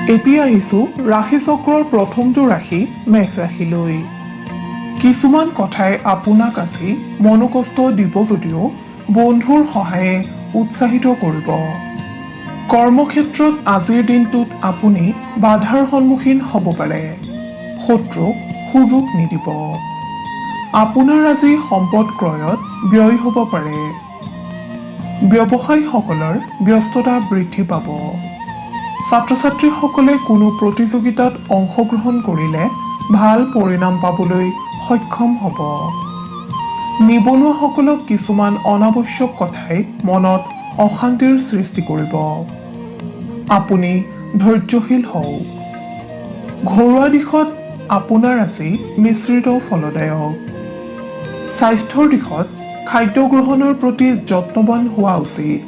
এতিয়া আহিছোঁ ৰাশি চক্ৰৰ প্ৰথমটো ৰাশি মেঘ ৰাশিলৈ। কিছুমান কথাই আপোনাক আজি মনোকষ্ট দিব যদিও বন্ধুৰ সহায়ে উৎসাহিত কৰিব। কৰ্মক্ষেত্ৰত আজিৰ দিনটোত আপুনি বাধাৰ সন্মুখীন হ'ব পাৰে। শত্ৰুক সুযোগ নিদিব। আপোনাৰ আজি সম্পদ ক্ৰয়ত ব্যয় হ'ব পাৰে। ব্যৱসায়ীসকলৰ ব্যস্ততা বৃদ্ধি পাব। ছাত্ৰ-ছাত্ৰীসকলে কোনো প্ৰতিযোগিতাত অংশগ্ৰহণ কৰিলে ভাল পৰিণাম পাবলৈ সক্ষম হ'ব। নিবনুৱাসকলক কিছুমান অনাৱশ্যক কথাই মনত অশান্তিৰ সৃষ্টি কৰিব। আপুনি ধৈৰ্যশীল হওক। ঘৰুৱা দিশত আপোনাৰ আজি মিশ্ৰিত ফলদায়ক। স্বাস্থ্যৰ দিশত খাদ্য গ্ৰহণৰ প্ৰতি যত্নৱান হোৱা উচিত।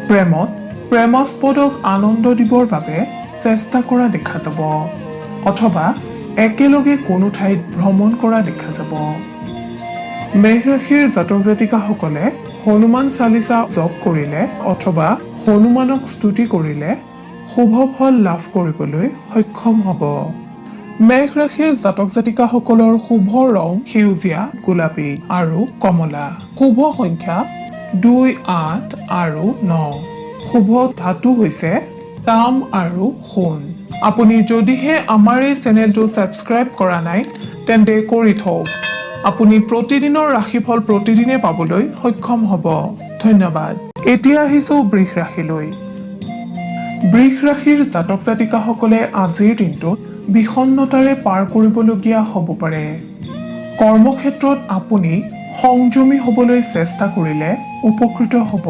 প্ৰেমত প্ৰেমাস্পদক আনন্দ দিবৰ বাবে চেষ্টা কৰা দেখা যাব অথবা একেলগে কোনো ঠাইত ভ্ৰমণ কৰা দেখা যাব। মেঘ ৰাশিৰ জাতক জাতিকাসকলে হনুমান চালিচা জপ কৰিলে অথবা হনুমানক স্তুতি কৰিলে শুভ ফল লাভ কৰিবলৈ সক্ষম হ'ব। মেঘ ৰাশিৰ জাতক জাতিকাসকলৰ শুভ ৰং সেউজীয়া, গোলাপী আৰু কমলা। শুভ সংখ্যা 2, 8 আৰু 9। শুভ ধাতু হৈছে তাম আৰু সোণ। আপুনি যদিহে আমাৰ এই চেনেলটো ছাবস্ক্ৰাইব কৰা নাই তেন্তে কৰি থওক। আপুনি প্ৰতিদিনৰ ৰাশিফল প্ৰতিদিনে পাবলৈ সক্ষম হ'ব। ধন্যবাদ। এতিয়া আহিছোঁ বৃষ ৰাশিলৈ। বৃষ ৰাশিৰ জাতক জাতিকাসকলে আজিৰ দিনটোত বিষণ্ণতাৰে পাৰ কৰিবলগীয়া হ'ব পাৰে। কৰ্মক্ষেত্ৰত আপুনি সংযমী হ'বলৈ চেষ্টা কৰিলে উপকৃত হ'ব।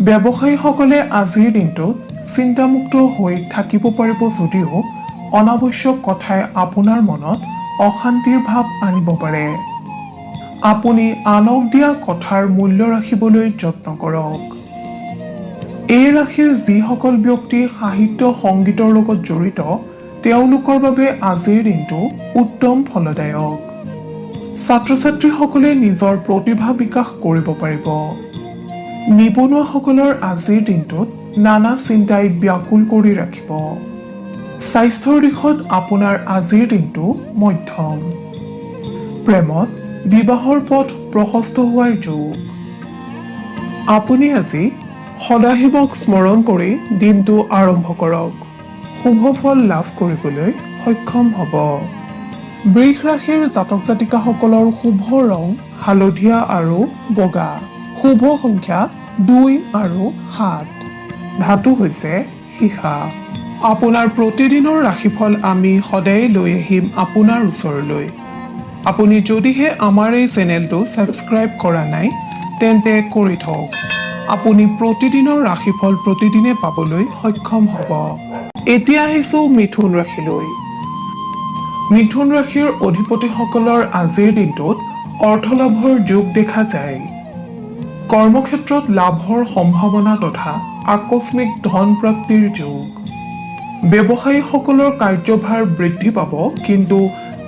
ব্যৱসায়ীসকলে আজিৰ দিনটোত চিন্তামুক্ত হৈ থাকিব পাৰিব যদিও অনাৱশ্যক কথাই আপোনাৰ মনত অশান্তিৰ ভাৱ আনিব পাৰে। আপুনি আনক দিয়া কথাৰ মূল্য ৰাখিবলৈ যত্ন কৰক। এই ৰাশিৰ যিসকল ব্যক্তি সাহিত্য সংগীতৰ লগত জড়িত তেওঁলোকৰ বাবে আজিৰ দিনটো উত্তম ফলদায়ক। ছাত্ৰ-ছাত্ৰীসকলে নিজৰ প্ৰতিভা বিকাশ কৰিব পাৰিব। নিবনুৱাসকলৰ আজিৰ দিনটোত নানা চিন্তাই ব্যাকুল কৰি ৰাখিব। স্বাস্থ্যৰ দিশত আপোনাৰ আজিৰ দিনটো মধ্যম। প্ৰেমত বিবাহৰ পথ প্ৰশস্ত হোৱাৰ যোগ। আপুনি আজি সদাশিৱক স্মৰণ কৰি দিনটো আৰম্ভ কৰক। শুভ ফল লাভ কৰিবলৈ সক্ষম হ'ব। বৃষ ৰাশিৰ জাতক জাতিকাসকলৰ শুভ ৰং হালধীয়া আৰু বগা। শুভ সংখ্যা 2 আৰু 7। ধাতু হৈছে সীসা। আপোনাৰ প্ৰতিদিনৰ ৰাশিফল আমি সদায় লৈ আহিম আপোনাৰ ওচৰলৈ। আপুনি যদিহে আমাৰ এই চেনেলটো ছাবস্ক্ৰাইব কৰা নাই তেন্তে কৰি থওক। আপুনি প্ৰতিদিনৰ ৰাশিফল প্ৰতিদিনে পাবলৈ সক্ষম হ'ব। এতিয়া আহিছোঁ মিথুন ৰাশিলৈ। মিথুন ৰাশিৰ অধিপতিসকলৰ আজিৰ দিনটোত অৰ্থলাভৰ যোগ দেখা যায়। কৰ্মক্ষেত্ৰত লাভৰ সম্ভাৱনা তথা আকস্মিক ধন প্ৰাপ্তিৰ যোগ। ব্যৱসায়ীসকলৰ কাৰ্যভাৰ বৃদ্ধি পাব কিন্তু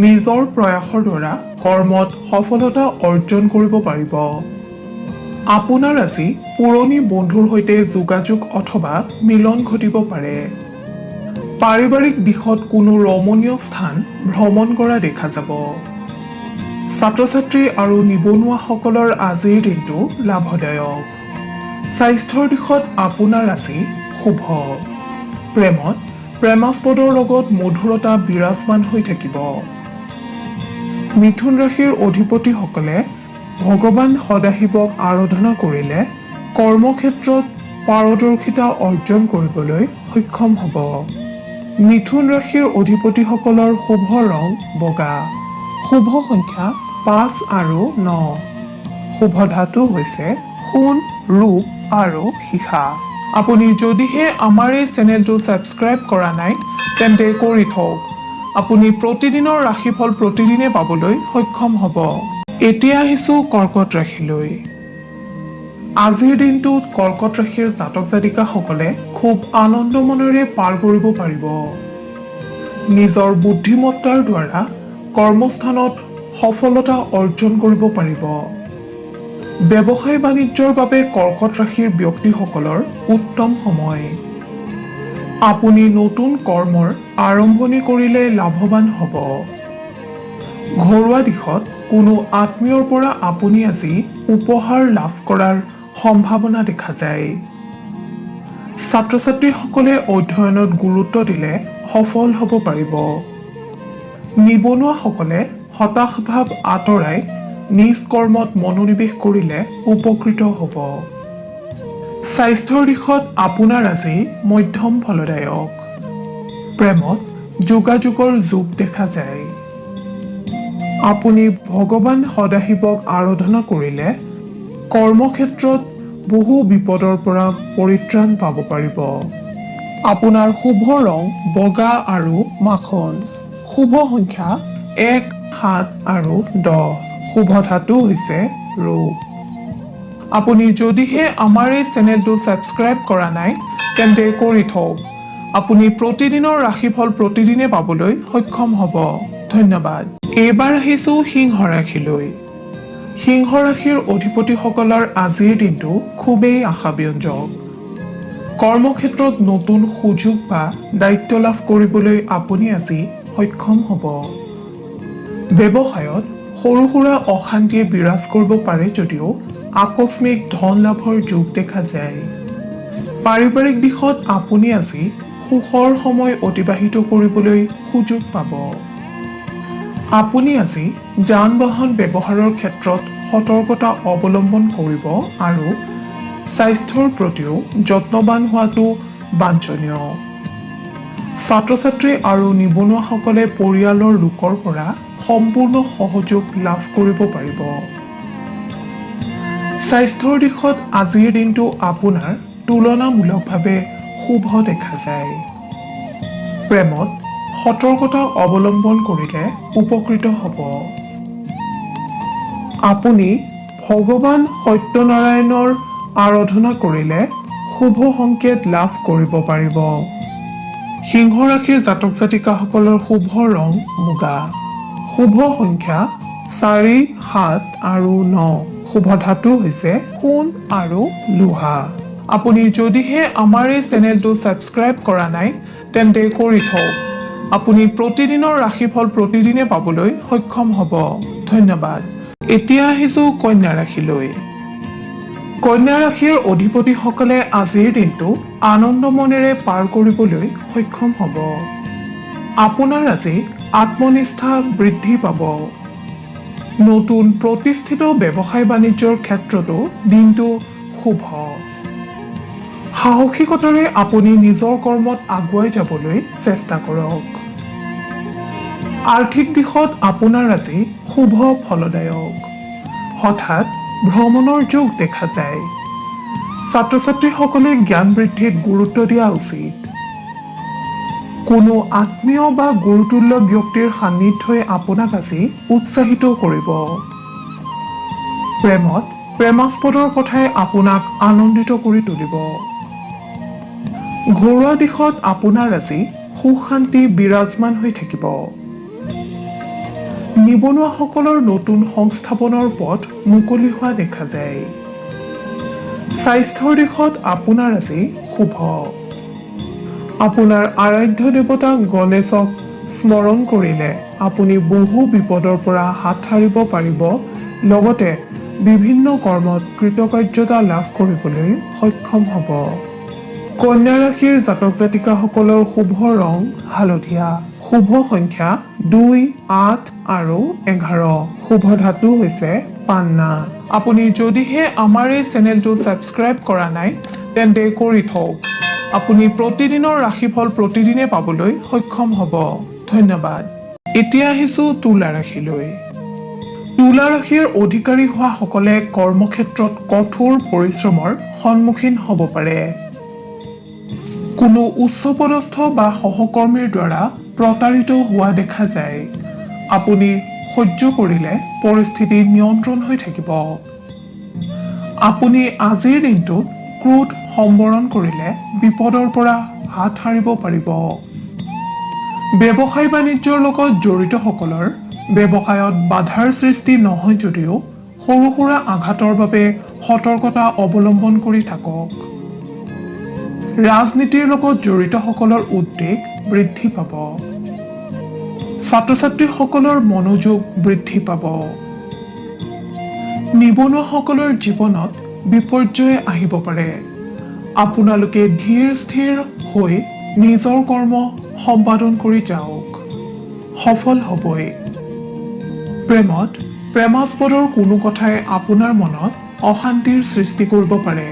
নিজৰ প্ৰয়াসৰ দ্বাৰা কৰ্মত সফলতা অৰ্জন কৰিব পাৰিব। আপোনাৰ আজি পুৰণি বন্ধুৰ সৈতে যোগাযোগ অথবা মিলন ঘটিব পাৰে। পাৰিবাৰিক দিশত কোনো ৰমণীয় স্থান ভ্ৰমণ কৰা দেখা যাব। ছাত্ৰ-ছাত্ৰী আৰু নিবনুৱাসকলৰ আজিৰ দিনটো লাভদায়ক। স্বাস্থ্যৰ দিশত আপোনাৰ আজি শুভ। প্ৰেমত প্ৰেমাস্পদৰ লগত মধুৰতা বিৰাজমান হৈ থাকিব। মিথুন ৰাশিৰ অধিপতিসকলে ভগৱান সদাশিৱক আৰাধনা কৰিলে কৰ্মক্ষেত্ৰত পাৰদৰ্শিতা অৰ্জন কৰিবলৈ সক্ষম হ'ব। মিথুন ৰাশিৰ অধিপতিসকলৰ শুভ ৰং বগা। শুভ সংখ্যা 5 আৰু 9। শুভ ধাতু হৈছে সোণ, ৰূপ আৰু সীসা। আপুনি যদিহে আমাৰ এই চেনেলটো ছাবস্ক্ৰাইব কৰা নাই তেন্তে কৰি থওক। আপুনি প্ৰতিদিনৰ ৰাশিফল প্ৰতিদিনে পাবলৈ সক্ষম হ'ব। এতিয়া আহিছোঁ কৰ্কট ৰাশিলৈ। আজিৰ দিনটোত কৰ্কট ৰাশিৰ জাতক জাতিকাসকলে খুব আনন্দ মনেৰে পাৰ কৰিব পাৰিব। নিজৰ বুদ্ধিমত্তাৰ দ্বাৰা কৰ্মস্থানত সফলতা অৰ্জন কৰিব পাৰিব। ব্যৱসায় বাণিজ্যৰ বাবে কৰ্কট ৰাশিৰ ব্যক্তিসকলৰ উত্তম সময়। আপুনি নতুন কৰ্মৰ আৰম্ভণি কৰিলে লাভৱান হ'ব। ঘৰুৱা দিশত কোনো আত্মীয়ৰ পৰা আপুনি আজি উপহাৰ লাভ কৰাৰ সম্ভাৱনা দেখা যায়। ছাত্ৰ-ছাত্ৰীসকলে অধ্যয়নত গুৰুত্ব দিলে সফল হ'ব পাৰিব। নিবনুৱাসকলে হতাশ ভাৱ আঁতৰাই নিজ কৰ্মত মনোনিৱেশ কৰিলে উপকৃত হ'ব। স্বাস্থ্যৰ দিশত আপোনাৰ আজি মধ্যম ফলদায়ক। প্ৰেমত যোগাযোগৰ যোগ দেখা যায়। আপুনি ভগৱান সদাশিৱক আৰাধনা কৰিলে কৰ্মক্ষেত্ৰত বহু বিপদৰ পৰা পৰিত্ৰাণ পাব পাৰিব। আপোনাৰ শুভ ৰং বগা আৰু মাখন। শুভ সংখ্যা 1, 7 আৰু 10। শুভ ধাতু হৈছে ৰূপ। আপুনি যদিহে আমাৰ এই চেনেলটো ছাবস্ক্ৰাইব কৰা নাই তেন্তে কৰি থওক। আপুনি প্ৰতিদিনৰ ৰাশিফল প্ৰতিদিনে পাবলৈ সক্ষম হ'ব। ধন্যবাদ। এইবাৰ আহিছোঁ সিংহ ৰাশিলৈ। সিংহ ৰাশিৰ অধিপতিসকলৰ আজিৰ দিনটো খুবেই আশাব্যঞ্জক। কৰ্মক্ষেত্ৰত নতুন সুযোগ বা দায়িত্ব লাভ কৰিবলৈ আপুনি আজি সক্ষম হ'ব। ব্যৱসায়ত সৰু সুৰা অশান্তিয়ে বিৰাজ কৰিব পাৰে যদিও আকস্মিক ধন লাভৰ যোগ দেখা যায়। পাৰিবাৰিক দিশত আপুনি আজি সুখৰ সময় অতিবাহিত কৰিবলৈ সুযোগ পাব। আপুনি আজি যান-বাহন ব্যৱহাৰৰ ক্ষেত্ৰত সতৰ্কতা অৱলম্বন কৰিব আৰু স্বাস্থ্যৰ প্ৰতিও যত্নৱান হোৱাটো বাঞ্ছনীয়। ছাত্ৰ-ছাত্ৰী আৰু নিবনুৱাসকলে পৰিয়ালৰ লোকৰ পৰা সম্পূৰ্ণ সহযোগ লাভ কৰিব পাৰিব। স্বাস্থ্যৰ দিশত আজিৰ দিনটো আপোনাৰ তুলনামূলকভাৱে শুভ দেখা যায়। প্ৰেমত সতৰ্কতা অৱলম্বন কৰিলে উপকৃত হ'ব। আপুনি ভগৱান সত্যনাৰায়ণৰ আৰাধনা কৰিলে শুভ সংকেত লাভ কৰিব পাৰিব। সিংহ ৰাশিৰ জাতক জাতিকাসকলৰ শুভ ৰং মুগা। শুভ সংখ্যা 4, 7 আৰু 9। শুভ ধাতু হৈছে সোণ আৰু লোহা। আপুনি যদিহে আমাৰ এই চেনেলটো ছাবস্ক্ৰাইব কৰা নাই তেন্তে কৰি থওক। আপুনি প্ৰতিদিনৰ ৰাশিফল প্ৰতিদিনে পাবলৈ সক্ষম হ'ব। ধন্যবাদ। এতিয়া আহিছোঁ কন্যা ৰাশিলৈ। কন্যা ৰাশিৰ অধিপতিসকলে আজিৰ দিনটো আনন্দ মনেৰে পাৰ কৰিবলৈ সক্ষম হ'ব। আপোনাৰ আজি আত্মনিষ্ঠা বৃদ্ধি পাব। নতুন প্ৰতিষ্ঠিত ব্যৱসায় বাণিজ্যৰ ক্ষেত্ৰতো দিনটো শুভ। সাহসিকতাৰে আপুনি নিজৰ কৰ্মত আগুৱাই যাবলৈ চেষ্টা কৰক। আৰ্থিক দিশত আপোনাৰ আজি শুভ ফলদায়ক। হঠাৎ ভ্ৰমণৰ যোগ দেখা যায়। ছাত্ৰ-ছাত্ৰীসকলে জ্ঞান বৃদ্ধিত গুৰুত্ব দিয়া উচিত। কোনো আত্মীয় বা গুৰুতুল্য ব্যক্তিৰ সান্নিধ্যই আপোনাক আজি উৎসাহিত কৰিব। প্ৰেমত প্ৰেমাস্পদৰ কথাই আপোনাক আনন্দিত কৰি তুলিব। ঘৰুৱা দিশত আপোনাৰ আজি সুখ শান্তি বিৰাজমান হৈ থাকিব। নিবনুৱাসকলৰ নতুন সংস্থাপনৰ পথ মুকলি হোৱা দেখা যায়। স্বাস্থ্যৰ দিশত আপোনাৰ আজি শুভ। আপোনাৰ আৰাধ্য দেৱতা গণেশক স্মৰণ কৰিলে আপুনি বহু বিপদৰ পৰা হাত সাৰিব পাৰিব। লগতে বিভিন্ন কৰ্মত কৃতকাৰ্যতা লাভ কৰিবলৈ সক্ষম হ'ব। কন্যা ৰাশিৰ জাতক জাতিকাসকলৰ শুভ ৰং হালধীয়া। শুভ সংখ্যা 2, 8 আৰু 11। শুভ ধাতু হৈছে পান্না। আপুনি যদিহে আমাৰ এই চেনেলটো ছাবস্ক্ৰাইব কৰা নাই তেন্তে কৰি থওক। আপুনি প্ৰতিদিনৰ ৰাশিফল প্ৰতিদিনে পাবলৈ সক্ষম হ'ব। ধন্যবাদ। এতিয়া আহিছোঁ তুলা ৰাশিলৈ। তুলা ৰাশিৰ অধিকাৰী হোৱাসকলে কৰ্মক্ষেত্ৰত কঠোৰ পৰিশ্ৰমৰ সন্মুখীন হ'ব পাৰে। কোনো উচ্চপদস্থ বা সহকৰ্মীৰ দ্বাৰা প্ৰতাৰিত হোৱা দেখা যায়। আপুনি সহ্য কৰিলে পৰিস্থিতি নিয়ন্ত্ৰণ হৈ থাকিব। আপুনি আজিৰ দিনটোত ক্ৰোধ সম্বৰণ কৰিলে বিপদৰ পৰা হাত সাৰিব পাৰিব। ব্যৱসায় বাণিজ্যৰ লগত জড়িতসকলৰ ব্যৱসায়ত বাধাৰ সৃষ্টি নহয় যদিও সৰু সুৰা আঘাতৰ বাবে সতৰ্কতা অৱলম্বন কৰি থাকক। ৰাজনীতিৰ লগত জড়িতসকলৰ উদ্বেগ বৃদ্ধি পাব। ছাত্ৰ ছাত্ৰীসকলৰ মনোযোগ বৃদ্ধি পাব। নিবনুৱাসকলৰ জীৱনত বিপৰ্যয় আহিব পাৰে। আপোনালোকে ধীৰ স্থিৰ হৈ নিজৰ কৰ্ম সম্পাদন কৰি যাওক, সফল হ'বই। প্ৰেমত প্ৰেমাস্পদৰ কোনো কথাই আপোনাৰ মনত অশান্তিৰ সৃষ্টি কৰিব পাৰে।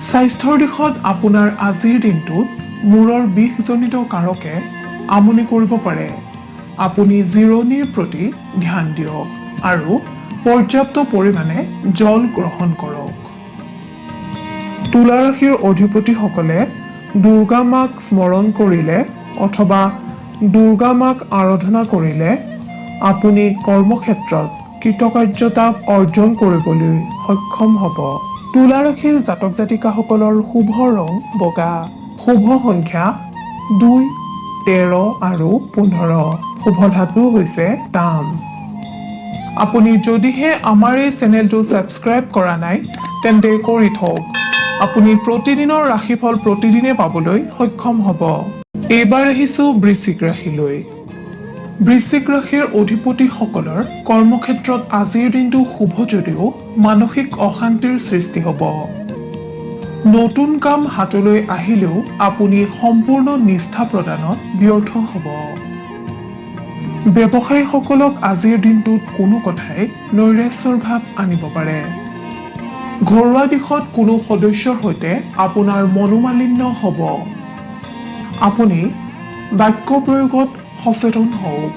স্বাস্থ্যৰ দিশত আপোনাৰ আজিৰ দিনটোত মূৰৰ বিষজনিত কাৰকে আমনি কৰিব পাৰে। আপুনি জিৰণিৰ প্ৰতি ধ্যান দিয়ক আৰু পৰ্যাপ্ত পৰিমাণে জল গ্ৰহণ কৰক। তুলা ৰাশিৰ অধিপতিসকলে দুৰ্গা মাক স্মৰণ কৰিলে অথবা দুৰ্গা মাক আৰাধনা কৰিলে আপুনি কৰ্মক্ষেত্ৰত কৃতকাৰ্যতা অৰ্জন কৰিবলৈ সক্ষম হ'ব। তুলা ৰাশিৰ জাতক জাতিকাসকলৰ শুভ ৰং বগা, শুভ সংখ্যা 2, 13 আৰু 15, শুভ ধাতু হৈছে তাম। আপুনি যদিহে আমাৰ এই চেনেলটো ছাবস্ক্ৰাইব কৰা নাই তেন্তে কৰি থওক। আপুনি প্ৰতিদিনৰ ৰাশিফল প্ৰতিদিনে পাবলৈ সক্ষম হ'ব। এইবাৰ আহিছোঁ বৃশ্চিক ৰাশিলৈ। বৃশ্চিক ৰাশিৰ অধিপতিসকলৰ কৰ্মক্ষেত্ৰত আজিৰ দিনটো শুভ যদিও মানসিক অশান্তিৰ সৃষ্টি হ'ব। নতুন কাম হাতলৈ আহিলেও আপুনি সম্পূৰ্ণ নিষ্ঠা প্ৰদানত ব্যৰ্থ হ'ব। ব্যৱসায়ীসকলক আজিৰ দিনটোত কোনো কথাই নৈৰাশ্যৰ ভাৱ আনিব পাৰে। ঘৰুৱা দিশত কোনো সদস্যৰ সৈতে আপোনাৰ মনোমালিন্য হ'ব। আপুনি বাক্য প্ৰয়োগত সচেতন হওক।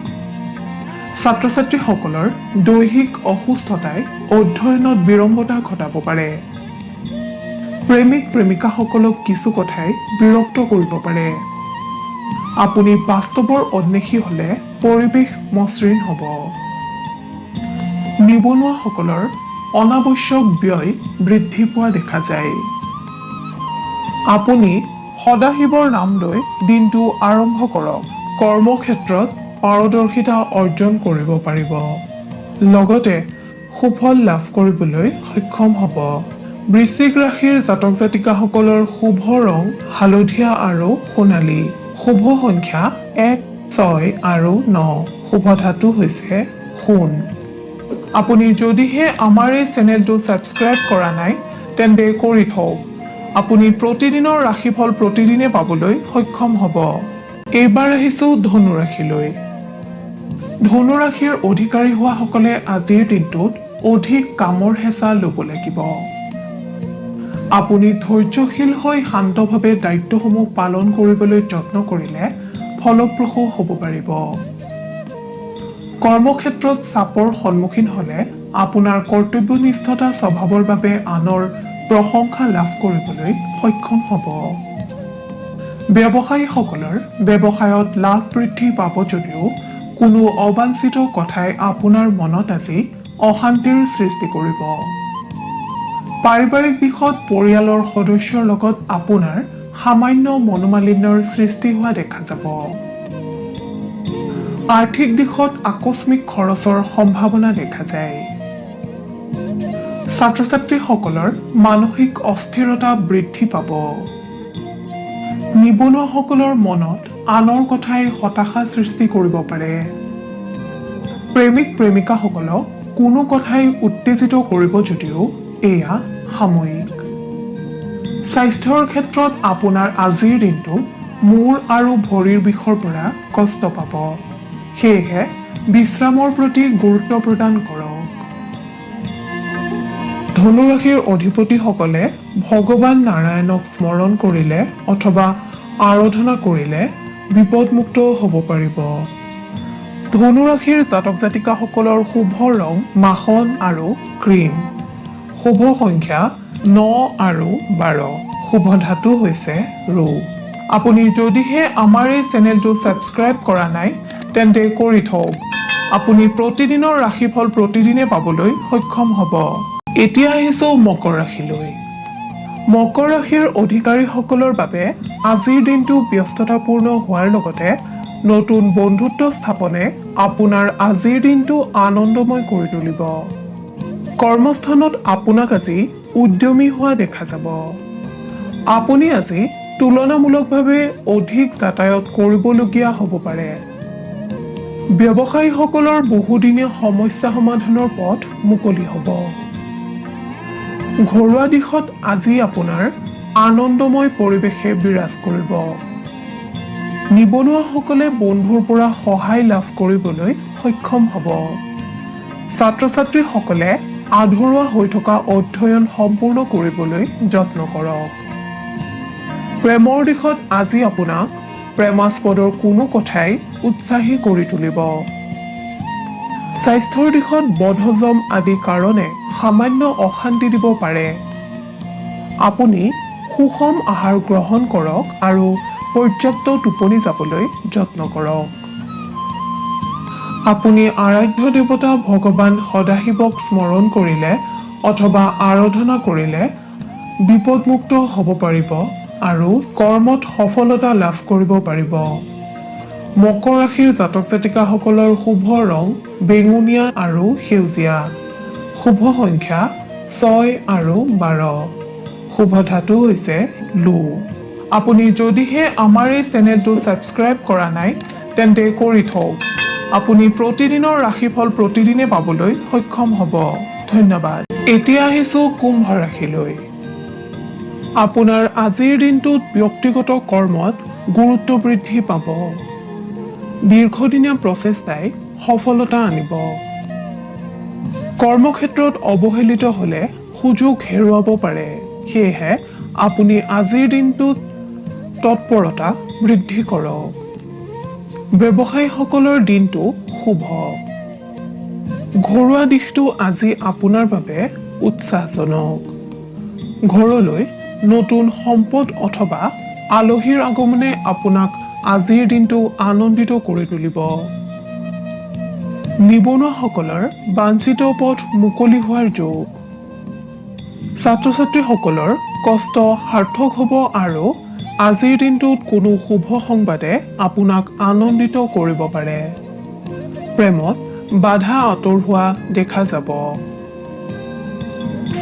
ছাত্ৰ ছাত্ৰীসকলৰ দৈহিক অসুস্থতাই অধ্যয়নত বিড়ম্বতা ঘটাব পাৰে। প্ৰেমিক প্ৰেমিকাসকলক কিছু কথাই বিৰক্ত কৰিব পাৰে। আপুনি বাস্তৱৰ অন্বেষী হ'লে পৰিৱেশ মসৃণ হ'ব। নিবনুৱাসকলৰ অনাৱশ্যক ব্যয় বৃদ্ধি পোৱা দেখা যায়। আপুনি সদাশিৱৰ নাম লৈ দিনটো আৰম্ভ কৰক। কৰ্মক্ষেত্ৰত পাৰদৰ্শিতা অৰ্জন কৰিব পাৰিব। লগতে সুফল লাভ কৰিবলৈ সক্ষম হ'ব। বৃশ্চিক ৰাশিৰ জাতক জাতিকাসকলৰ শুভ ৰং হালধীয়া আৰু সোণালী, শুভ সংখ্যা 1, 6 আৰু 9, শুভ ধাতু হৈছে সোণ। আপুনি যদিহে আমাৰ এই চেনেলটো ছাবস্ক্ৰাইব কৰা নাই তেন্তে কৰি থওক। আপুনি প্ৰতিদিনৰ ৰাশিফল প্ৰতিদিনে পাবলৈ সক্ষম হ'ব। এইবাৰ আহিছোঁ ধনু ৰাশিলৈ। ধনু ৰাশিৰ অধিকাৰী হোৱাসকলে আজিৰ দিনটোত অধিক কামৰ হেঁচা ল'ব লাগিব। আপুনি ধৈৰ্যশীল হৈ শান্তভাৱে দায়িত্বসমূহ পালন কৰিবলৈ যত্ন কৰিলে ফলপ্ৰসূ হ'ব পাৰিব। কৰ্মক্ষেত্ৰত চাপৰ সন্মুখীন হ'লে আপোনাৰ কৰ্তব্যনিষ্ঠতা স্বভাৱৰ বাবে আনৰ প্ৰশংসা লাভ কৰিবলৈ সক্ষম হ'ব। ব্যৱসায়ীসকলৰ ব্যৱসায়ত লাভ বৃদ্ধি পাব যদিও কোনো অবাঞ্ছিত কথাই আপোনাৰ মনত আজি অশান্তিৰ সৃষ্টি কৰিব। পাৰিবাৰিক দিশত পৰিয়ালৰ সদস্যৰ লগত আপোনাৰ সামান্য মনোমালিন্যৰ সৃষ্টি হোৱা দেখা যাব। আৰ্থিক দিশত আকস্মিক খৰচৰ সম্ভাৱনা দেখা যায়। ছাত্ৰ ছাত্ৰীসকলৰ মানসিক অস্থিৰতা বৃদ্ধি পাব। নিবনুৱাসকলৰ মনত আনৰ কথাই হতাশা সৃষ্টি কৰিব পাৰে। প্ৰেমিক প্ৰেমিকাসকলক কোনো কথাই উত্তেজিত কৰিব যদিও এয়া সাময়িক। স্বাস্থ্যৰ ক্ষেত্ৰত আপোনাৰ আজিৰ দিনটো মূৰ আৰু ভৰিৰ বিষৰ পৰা কষ্ট পাব। সেয়েহে বিশ্ৰামৰ প্ৰতি গুৰুত্ব প্ৰদান কৰক। ধনু ৰাশিৰ অধিপতিসকলে ভগৱান নাৰায়ণক স্মৰণ কৰিলে অথবা আৰাধনা কৰিলে বিপদমুক্ত হ'ব পাৰিব। ধনু ৰাশিৰ জাতক জাতিকাসকলৰ শুভ ৰং মাখন আৰু ক্ৰীম, শুভ সংখ্যা 9 আৰু 12, শুভ ধাতু হৈছে ৰৌ। আপুনি যদিহে আমাৰ এই চেনেলটো ছাবস্ক্ৰাইব কৰা নাই তেন্তে কৰি থওক। আপুনি প্ৰতিদিনৰ ৰাশিফল প্ৰতিদিনে পাবলৈ সক্ষম হ'ব। এতিয়া আহিছোঁ মকৰ ৰাশিলৈ। মকৰ ৰাশিৰ অধিকাৰীসকলৰ বাবে আজিৰ দিনটো ব্যস্ততাপূৰ্ণ হোৱাৰ লগতে নতুন বন্ধুত্ব স্থাপনে আপোনাৰ আজিৰ দিনটো আনন্দময় কৰি তুলিব। কৰ্মস্থানত আপোনাক আজি উদ্যমী হোৱা দেখা যাব। আপুনি আজি তুলনামূলকভাৱে অধিক যাতায়াত কৰিবলগীয়া হ'ব পাৰে। ব্যৱসায়ীসকলৰ বহুদিনীয়া সমস্যা সমাধানৰ পথ মুকলি হ'ব। ঘৰুৱা দিশত আজি আপোনাৰ আনন্দময় পৰিৱেশে বিৰাজ কৰিব। নিবনুৱাসকলে বন্ধুৰ পৰা সহায় লাভ কৰিবলৈ সক্ষম হ'ব। ছাত্ৰ-ছাত্ৰীসকলে আধৰুৱা হৈ থকা অধ্যয়ন সম্পূৰ্ণ কৰিবলৈ যত্ন কৰক। প্ৰেমৰ দিশত আজি আপোনাক প্ৰেমাস্পদৰ কোনো কথাই উৎসাহী কৰি তুলিব। স্বাস্থ্যৰ দিশত বদহজম আদি কাৰণে সামান্য অশান্তি দিব পাৰে। আপুনি সুষম আহাৰ গ্ৰহণ কৰক আৰু পৰ্যাপ্ত টোপনি যাবলৈ যত্ন কৰক। আপুনি আৰাধ্য দেৱতা ভগৱান সদাশিৱক স্মৰণ কৰিলে অথবা আৰাধনা কৰিলে বিপদমুক্ত হ'ব পাৰিব আৰু কৰ্মত সফলতা লাভ কৰিব পাৰিব। মকৰ ৰাশিৰ জাতক জাতিকাসকলৰ শুভ ৰং বেঙুনীয়া আৰু সেউজীয়া। শুভ সংখ্যা 6 আৰু 12। শুভ ধাতু হৈছে লো। আপুনি যদিহে আমাৰ এই চেনেলটো ছাবস্ক্ৰাইব কৰা নাই তেন্তে কৰি থওক। আপুনি প্ৰতিদিনৰ ৰাশিফল প্ৰতিদিনে পাবলৈ সক্ষম হ'ব। ধন্যবাদ। এতিয়া আহিছোঁ কুম্ভ ৰাশিলৈ। আপোনাৰ আজিৰ দিনটোত ব্যক্তিগত কৰ্মত গুৰুত্ব বৃদ্ধি পাব। দীৰ্ঘদিনীয়া প্ৰচেষ্টাই সফলতা আনিব। কৰ্মক্ষেত্ৰত অৱহেলিত হ'লে সুযোগ হেৰুৱাব পাৰে। সেয়েহে আপুনি আজিৰ দিনটোত তৎপৰতা বৃদ্ধি কৰক। ব্যৱসায়ীসকলৰ দিনটো শুভ। ঘৰুৱা দিশটো আজি আপোনাৰ বাবে উৎসাহজনক। ঘৰলৈ নতুন সম্পদ অথবা আলহীৰ আগমনে আপোনাক আজিৰ দিনটো আনন্দিত কৰি তুলিব। নিবনুৱাসকলৰ বাঞ্ছিত পথ মুকলি হোৱাৰ যোগ। ছাত্ৰ-ছাত্ৰীসকলৰ কষ্ট সাৰ্থক হ'ব আৰু আজিৰ দিনটোত কোনো শুভ সংবাদে আপোনাক আনন্দিত কৰিব পাৰে। প্ৰেমত বাধা আঁতৰ হোৱা দেখা যাব।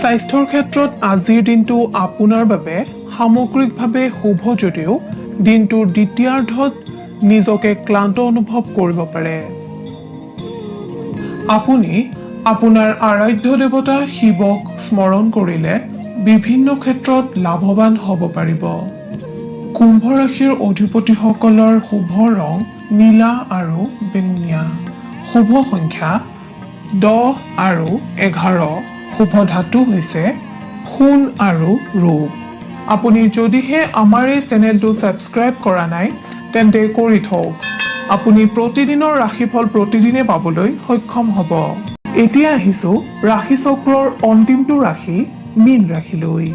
স্বাস্থ্যৰ ক্ষেত্ৰত আজিৰ দিনটো আপোনাৰ বাবে সামগ্ৰিকভাৱে শুভ যদিও দিনটোৰ দ্বিতীয়াৰ্ধত নিজকে ক্লান্ত অনুভৱ কৰিব পাৰে। আপুনি আপোনাৰ আৰাধ্য দেৱতা শিৱক স্মৰণ কৰিলে বিভিন্ন ক্ষেত্ৰত লাভৱান হ'ব পাৰিব। কুম্ভ ৰাশিৰ অধিপতিসকলৰ শুভ ৰং নীলা আৰু বেঙুনীয়া। শুভ সংখ্যা 10 আৰু 11। শুভ ধাতু হৈছে সোণ আৰু ৰূপ। আপুনি যদিহে আমাৰ এই চেনেলটো ছাবস্ক্ৰাইব কৰা নাই তেন্তে কৰি থওক। আপুনি প্ৰতিদিনৰ ৰাশিফল প্ৰতিদিনে পাবলৈ সক্ষম হ'ব। এতিয়া আহিছোঁ ৰাশিচক্ৰৰ অন্তিমটো ৰাশি মীন ৰাশিলৈ।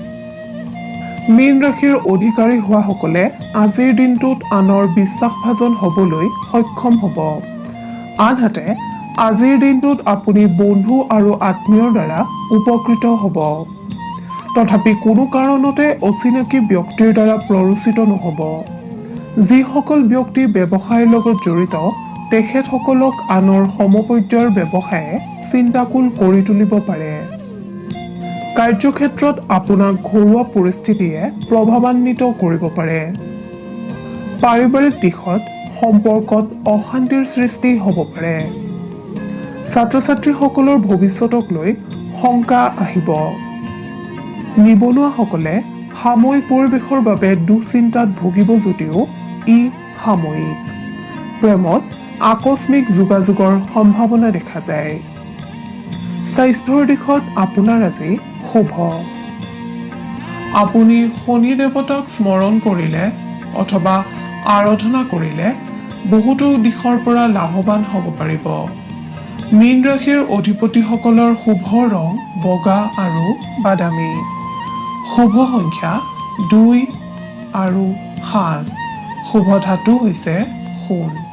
মীন ৰাশিৰ অধিকাৰী হোৱাসকলে আজিৰ দিনটোত আনৰ বিশ্বাসভাজন হ'বলৈ সক্ষম হ'ব। আনহাতে আজিৰ দিনটোত আপুনি বন্ধু আৰু আত্মীয়ৰ দ্বাৰা উপকৃত হ'ব। তথাপি কোনো কাৰণতে অচিনাকি ব্যক্তিৰ দ্বাৰা প্ৰৰোচিত নহ'ব। যিসকল ব্যক্তি ব্যৱসায়ৰ লগত জড়িত তেখেতসকলক আনৰ সমপৰ্যায়ৰ ব্যৱসায়ে চিন্তাকুল কৰি তুলিব পাৰে। কাৰ্যক্ষেত্ৰত আপোনাক ঘৰুৱা পৰিস্থিতিয়ে প্ৰভাৱান্বিত কৰিব পাৰে। পাৰিবাৰিক দিশত সম্পৰ্কত অশান্তিৰ সৃষ্টি হ'ব পাৰে। ছাত্ৰ-ছাত্ৰীসকলৰ ভৱিষ্যতক লৈ শংকা আহিব। নিবনুৱাসকলে সাময়িক পৰিৱেশৰ বাবে দুশ্চিন্তাত ভুগিব যদিও ই সাময়িক। প্ৰেমত আকস্মিক যোগাযোগৰ সম্ভাৱনা দেখা যায়। স্বাস্থ্যৰ দিশত আপোনাৰ আজি শুভ। আপুনি শনি দেৱতাক স্মৰণ কৰিলে অথবা আৰাধনা কৰিলে বহুতো দিশৰ পৰা লাভৱান হ'ব পাৰিব। মীন ৰাশিৰ অধিপতিসকলৰ শুভ ৰং বগা আৰু বাদামী। শুভ সংখ্যা 2 আৰু 7। শুভ ধাতু হৈছে সোণ।